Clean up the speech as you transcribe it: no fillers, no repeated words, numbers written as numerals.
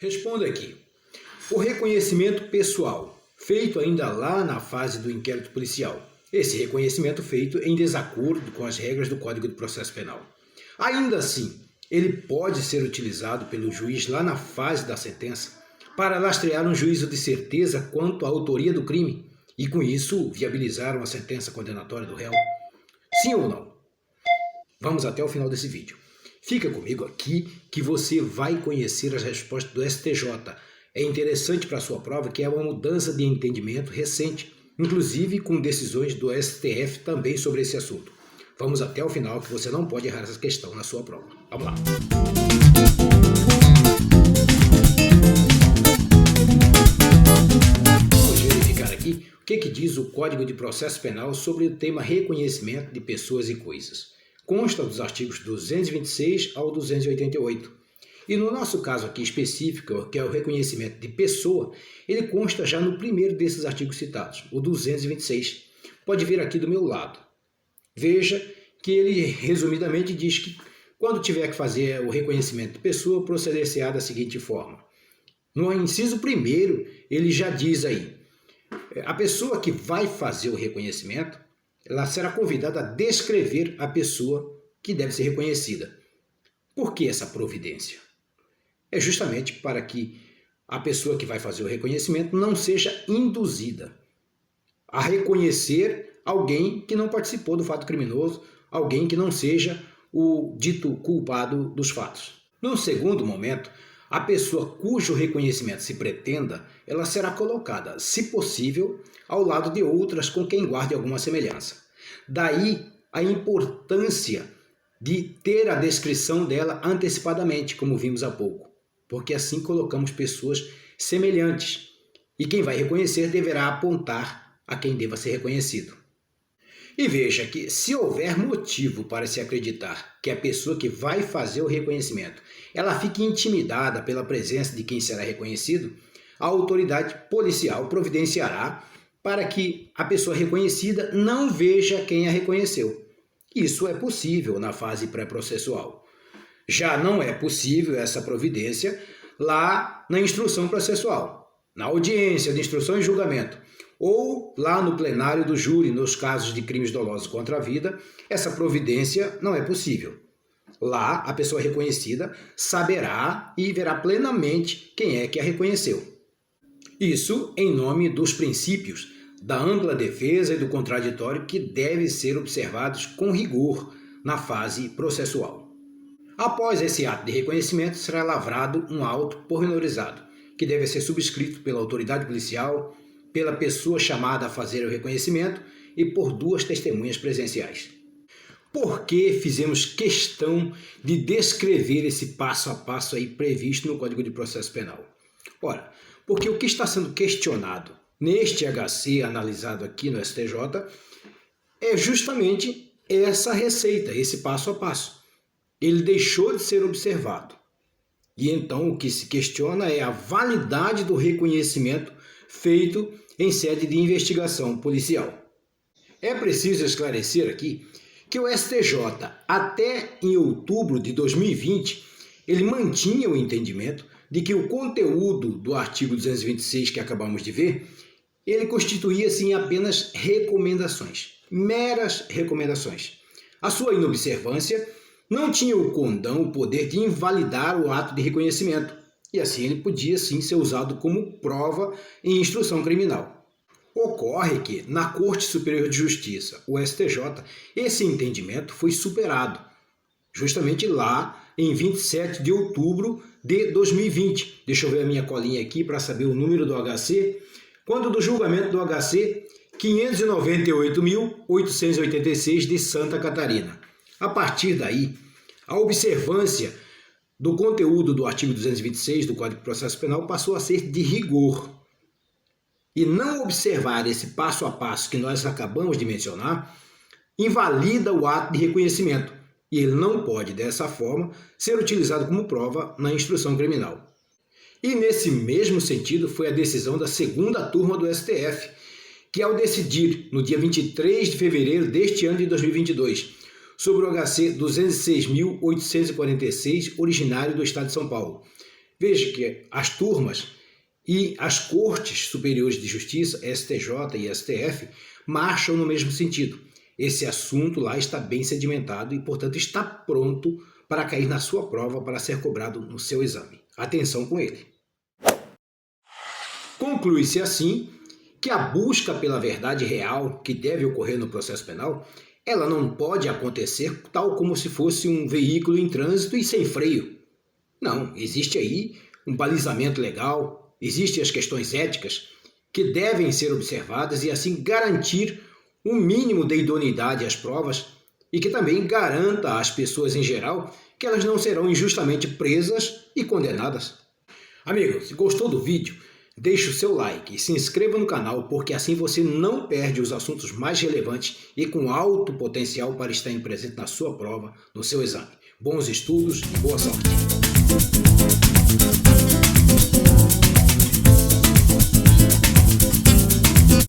Responda aqui. O reconhecimento pessoal, feito ainda lá na fase do inquérito policial. Esse reconhecimento feito em desacordo com as regras do Código de Processo Penal. Ainda assim, ele pode ser utilizado pelo juiz lá na fase da sentença para lastrear um juízo de certeza quanto à autoria do crime e, com isso, viabilizar uma sentença condenatória do réu? Sim ou não? Vamos até o final desse vídeo. Fica comigo aqui que você vai conhecer as respostas do STJ. É interessante para a sua prova que é uma mudança de entendimento recente, inclusive com decisões do STF também sobre esse assunto. Vamos até o final que você não pode errar essa questão na sua prova. Vamos lá. Vamos verificar aqui o que diz o Código de Processo Penal sobre o tema reconhecimento de pessoas e coisas. Consta dos artigos 226 ao 288. E no nosso caso aqui específico, que é o reconhecimento de pessoa, ele consta já no primeiro desses artigos citados, o 226. Pode ver aqui do meu lado. Veja que ele resumidamente diz que quando tiver que fazer o reconhecimento de pessoa, proceder-se-á da seguinte forma. No inciso primeiro, ele já diz aí, a pessoa que vai fazer o reconhecimento, ela será convidada a descrever a pessoa que deve ser reconhecida. Por que essa providência? É justamente para que a pessoa que vai fazer o reconhecimento não seja induzida a reconhecer alguém que não participou do fato criminoso, alguém que não seja o dito culpado dos fatos. No segundo momento, a pessoa cujo reconhecimento se pretenda, ela será colocada, se possível, ao lado de outras com quem guarde alguma semelhança. Daí a importância de ter a descrição dela antecipadamente, como vimos há pouco, porque assim colocamos pessoas semelhantes e quem vai reconhecer deverá apontar a quem deva ser reconhecido. E veja que, se houver motivo para se acreditar que a pessoa que vai fazer o reconhecimento ela fique intimidada pela presença de quem será reconhecido, a autoridade policial providenciará para que a pessoa reconhecida não veja quem a reconheceu. Isso é possível na fase pré-processual. Já não é possível essa providência lá na instrução processual, na audiência de instrução e julgamento, ou lá no plenário do júri, nos casos de crimes dolosos contra a vida, essa providência não é possível. Lá, a pessoa reconhecida saberá e verá plenamente quem é que a reconheceu. Isso em nome dos princípios da ampla defesa e do contraditório que devem ser observados com rigor na fase processual. Após esse ato de reconhecimento, será lavrado um auto pormenorizado, que deve ser subscrito pela autoridade policial, pela pessoa chamada a fazer o reconhecimento e por duas testemunhas presenciais. Por que fizemos questão de descrever esse passo a passo aí previsto no Código de Processo Penal? Ora, porque o que está sendo questionado neste HC analisado aqui no STJ é justamente essa receita, esse passo a passo. Ele deixou de ser observado. E então o que se questiona é a validade do reconhecimento feito em sede de investigação policial. É preciso esclarecer aqui que o STJ, até em outubro de 2020, ele mantinha o entendimento de que o conteúdo do artigo 226 que acabamos de ver, ele constituía-se em apenas recomendações, meras recomendações. A sua inobservância não tinha o condão o poder de invalidar o ato de reconhecimento, e assim ele podia sim ser usado como prova em instrução criminal. Ocorre que, na Corte Superior de Justiça, o STJ, esse entendimento foi superado, justamente lá em 27 de outubro de 2020. Deixa eu ver a minha colinha aqui para saber o número do HC. Quando do julgamento do HC 598.886 de Santa Catarina. A partir daí, a observância do conteúdo do artigo 226 do Código de Processo Penal passou a ser de rigor. E não observar esse passo a passo que nós acabamos de mencionar invalida o ato de reconhecimento e ele não pode, dessa forma, ser utilizado como prova na instrução criminal. E nesse mesmo sentido foi a decisão da segunda turma do STF, que ao decidir, no dia 23 de fevereiro deste ano de 2022, sobre o HC 206.846, originário do Estado de São Paulo, Veja que as turmas e as Cortes Superiores de Justiça, STJ e STF, marcham no mesmo sentido. Esse assunto lá está bem sedimentado e, portanto, está pronto para cair na sua prova para ser cobrado no seu exame. Atenção com ele. Conclui-se assim que a busca pela verdade real que deve ocorrer no processo penal, ela não pode acontecer tal como se fosse um veículo em trânsito e sem freio. Não, existe aí um balizamento legal, existem as questões éticas que devem ser observadas e assim garantir um mínimo de idoneidade às provas e que também garanta às pessoas em geral que elas não serão injustamente presas e condenadas. Amigo, se gostou do vídeo, deixe o seu like e se inscreva no canal, porque assim você não perde os assuntos mais relevantes e com alto potencial para estar presente na sua prova, no seu exame. Bons estudos e boa sorte!